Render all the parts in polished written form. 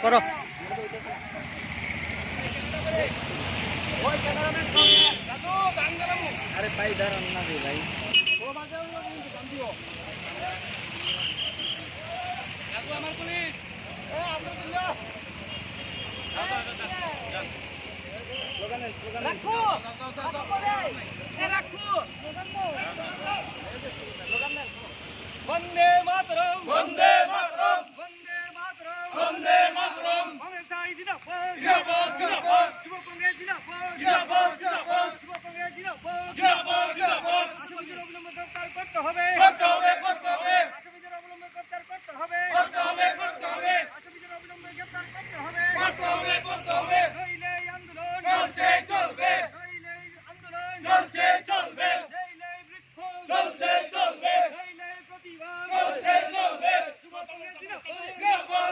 করো अरे भाई इधर आना दे भाई वंदे मातरम वंदे मातरम वंदे मातरम वंदे मातरम कांग्रेस जिंदाबाद जिंदाबाद जिंदाबाद युवा कांग्रेस जिंदाबाद जिंदाबाद जिंदाबाद युवा कांग्रेस जिंदाबाद जिंदाबाद जिंदाबाद আসামিদের অবিলম্বে গ্রেফতার করতে হবে করতে হবে করতে হবে আসামিদের অবিলম্বে গ্রেফতার করতে হবে করতে হবে করতে হবে আসামিদের অবিলম্বে গ্রেফতার করতে হবে করতে হবে করতে হবে নইলে আন্দোলন চলছে চলবে নইলে আন্দোলন চলছে চলবে নইলে বিক্ষোভ চলছে চলবে নইলে প্রতিবাদ চলছে চলবে যুব কংগ্রেস জিন্দাবাদ জিন্দাবাদ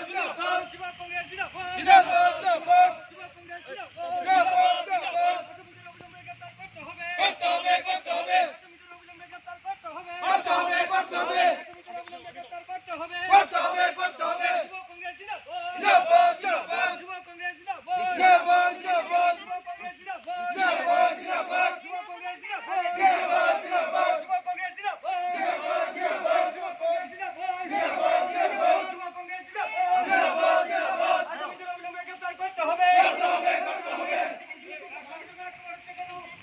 যুব কংগ্রেস জিন্দাবাদ জিন্দাবাদ জিন্দাবাদ যুব কংগ্রেস জিন্দাবাদ জিন্দাবাদ জিন্দাবাদ আসামিদের অবিলম্বে গ্রেফতার করতে হবে করতে হবে করতে হবে আসামিদের অবিলম্বে গ্রেফতার করতে হবে করতে হবে করতে হবে আসামিদের অবিলম্বে গ্রেফতার করতে হবে করতে হবে করতে হবে যুব কংগ্রেস জিন্দাবাদ জিন্দাবাদ জিন্দাবাদ যুব কংগ্রেস জিন্দাবাদ জিন্দাবাদ জিন্দাবাদ যুব কংগ্রেস জিন্দাবাদ জিন্দাবাদ জিন্দাবাদ যুব কংগ্রেস জিন্দাবাদ জিন্দাবাদ জিন্দাবাদ যুব কংগ্রেস জিন্দাবাদ জিন্দাবাদ জিন্দাবাদ যুব কংগ্রেস জিন্দাবাদ জিন্দাবাদ জিন্দাবাদ যুব কংগ্রেস জিন্দাবাদ জিন্দাবাদ জিন্দাবাদ আসামিদের অবিলম্বে গ্রেফতার করতে হবে করতে হবে করতে হবে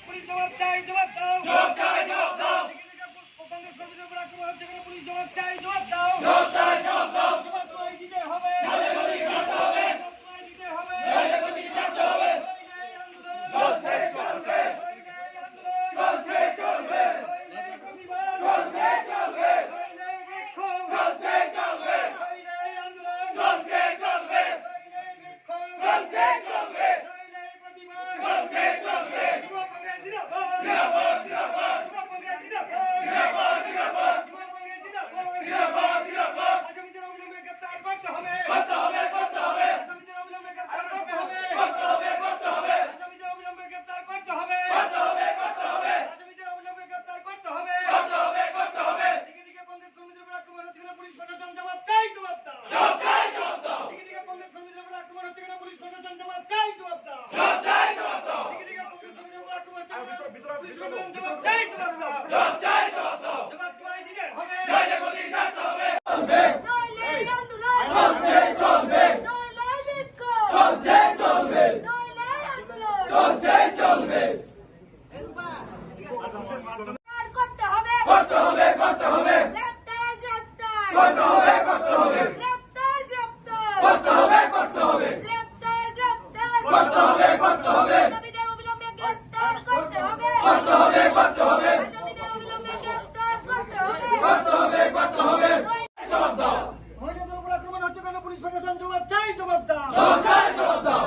পুলিশ জবাব চাই জবাব দাও জবাব চাই জবাব দাও কংগ্রেস কর্মীদের উপর আক্রমণ হচ্ছে কেন পুলিশ জবাব চাই জবাব দাও জবাব চাই জবাব দাও জবাব তোমায় দিতে হবে নালে গদি কাটতে হবে তোমায় দিতে হবে নালে গদি কাটতে হবে চলছে চলবে চলছে চলবে চলছে চলবে চলছে চলবে চলছে চলবে চলছে চলবে চলছে চলবে যুব কংগ্রেস জিন্দাবাদ জিন্দাবাদ যুব কংগ্রেস জিন্দাবাদ জিন্দাবাদ জিন্দাবাদ যুব কংগ্রেস জিন্দাবাদ জিন্দাবাদ জিন্দাবাদ আসামিদের অবিলম্বে গ্রেফতার করতে হবে করতে হবে করতে হবে আসামিদের অবিলম্বে গ্রেফতার করতে হবে করতে হবে করতে হবে আসামিদের অবিলম্বে গ্রেফতার করতে হবে করতে হবে করতে হবে আসামিদের অবিলম্বে গ্রেফতার করতে হবে করতে হবে করতে হবে দিকে দিকে কংগ্রেস কর্মীদের উপর আক্রমণ হচ্ছে কেন পুলিশ প্রশাসন জবাব চাই জবাব দাও জবাব চাই জবাব দাও দিকে দিকে কংগ্রেস কর্মীদের উপর আক্রমণ হচ্ছে কেন পুলিশ প্রশাসন জবাব চাই জবাব দাও জবাব চাই জবাব দাও দিকে দিকে কংগ্রেস কর্মীদের উপর আক্রমণ হচ্ছে পুলিশ প্রশাসন জবাব চাই জবাব দাও জবাব চাই জবাব দাও জবাব তোমায় দিতে হবে নাইলে গদি কাটতে হবে চলবে নইলে আন্দোলন চলছে চলবে নইলে বিক্ষোভ চলছে চলবে নইলে আন্দোলন চলছে চলবে করতে হবে করতে হবে করতে হবে গ্রেফতার গ্রেফতার করতে হবে করতে হবে গ্রেফতার গ্রেফতার করতে হবে করতে হবে গ্রেফতার গ্রেফতার করতে হবে করতে হবে আসামিদের অবিলম্বে গ্রেফতার করতে হবে করতে হবে করতে হবে আসামিদের অবিলম্বে গ্রেফতার করতে হবে করতে হবে করতে হবে জবাব দাও মহিলাদের উপর আক্রমণ হচ্ছে কেন পুলিশ প্রশাসন জবাব চাই জবাব দাও জবাব চাই জবাব দাও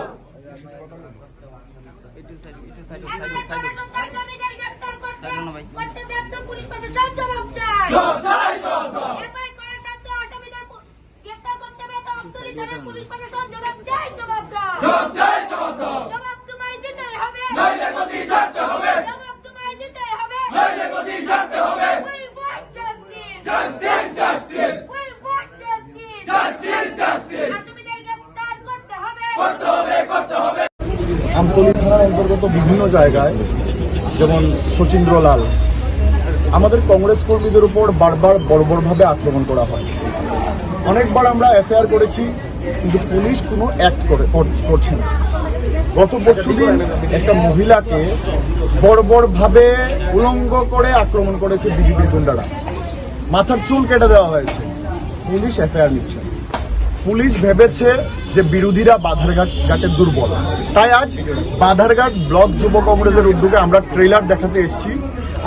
পুলিশ প্রশাসন জবাব চাই জবাব চাই জবাব দাও এফআইআর করার সাথে আসামিদের গ্রেফতার করতে হবে তো অবসরী থানার পুলিশ প্রশাসন জবাব চাই জবাব দাও জবাব চাই জবাব দাও জবাব তোমায় দিতে হবে নাইলে গদি কাটতে হবে জবাব তোমায় দিতে হবে নাইলে গদি কাটতে হবে we want justice justice justice we want justice justice justice আসামিদের গ্রেফতার করতে হবে করতে হবে করতে হবে আমতলী থানার অন্তর্গত বিভিন্ন জায়গায় যেমন শচীন্দ্রলাল আমাদের কংগ্রেস কর্মীদের উপর বারবার বর্বরভাবে আক্রমণ করা হয়। অনেকবার আমরা এফআইআর করেছি, কিন্তু পুলিশ কোনো অ্যাক্ট করছে না। গত পরশুদিন একটা মহিলাকে বর্বরভাবে উলঙ্গ করে আক্রমণ করেছে বিজেপির গুন্ডারা, মাথার চুল কেটে দেওয়া হয়েছে। পুলিশ এফআইআর নিচ্ছে। পুলিশ ভেবেছে যে বিরোধীরা বাধারঘাটের দুর্বল, তাই আজ বাধারঘাট ব্লক যুব কংগ্রেসের উদ্যোগে আমরা ট্রেলার দেখাতে এসেছি।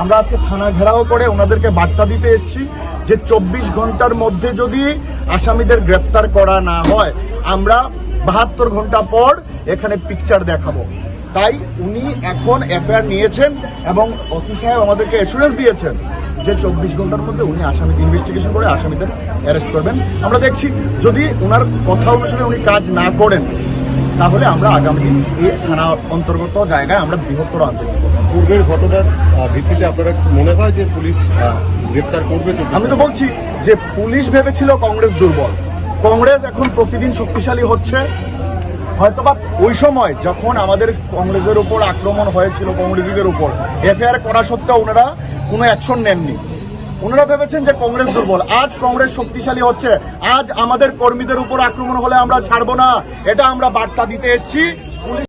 আমরা আজকে থানা ঘেরাও করে ওনাদেরকে বার্তা দিতে এসেছি যে 24 ঘন্টার মধ্যে যদি আসামিদের গ্রেফতার করা না হয় আমরা 72 ঘন্টা পর এখানে পিকচার দেখাবো। তাই উনি এখন এফআইআর নিয়েছেন এবং ওসি সাহেব আমাদেরকে অ্যাসুরেন্স দিয়েছেন যে 24 ঘন্টার মধ্যে উনি আসামিদের ইনভেস্টিগেশন করে আসামিদের অ্যারেস্ট করবেন। আমরা দেখছি যদি ওনার কথা অনুসারে উনি কাজ না করেন তাহলে আমরা আগামী দিন এই থানা অন্তর্গত জায়গায় আমরা বৃহত্তর আন্দোলন করব। পূর্বের ঘটনার ভিত্তিতে আপনারা মনে হয় যে পুলিশ গ্রেপ্তার করবে? আমি তো বলছি যে পুলিশ ভেবেছিল কংগ্রেস দুর্বল, কংগ্রেস এখন প্রতিদিন শক্তিশালী হচ্ছে। হয়তোবা ওই সময় যখন আমাদের কংগ্রেসের উপর আক্রমণ হয়েছিল, কংগ্রেসীদের উপর এফআইআর করা সত্ত্বেও ওনারা কোনো অ্যাকশন নেননি। ওনারা ভেবেছেন যে কংগ্রেস দুর্বল। আজ কংগ্রেস শক্তিশালী হচ্ছে। আজ আমাদের কর্মীদের উপর আক্রমণ হলে আমরা ছাড়বো না, এটা আমরা বার্তা দিতে এসেছি।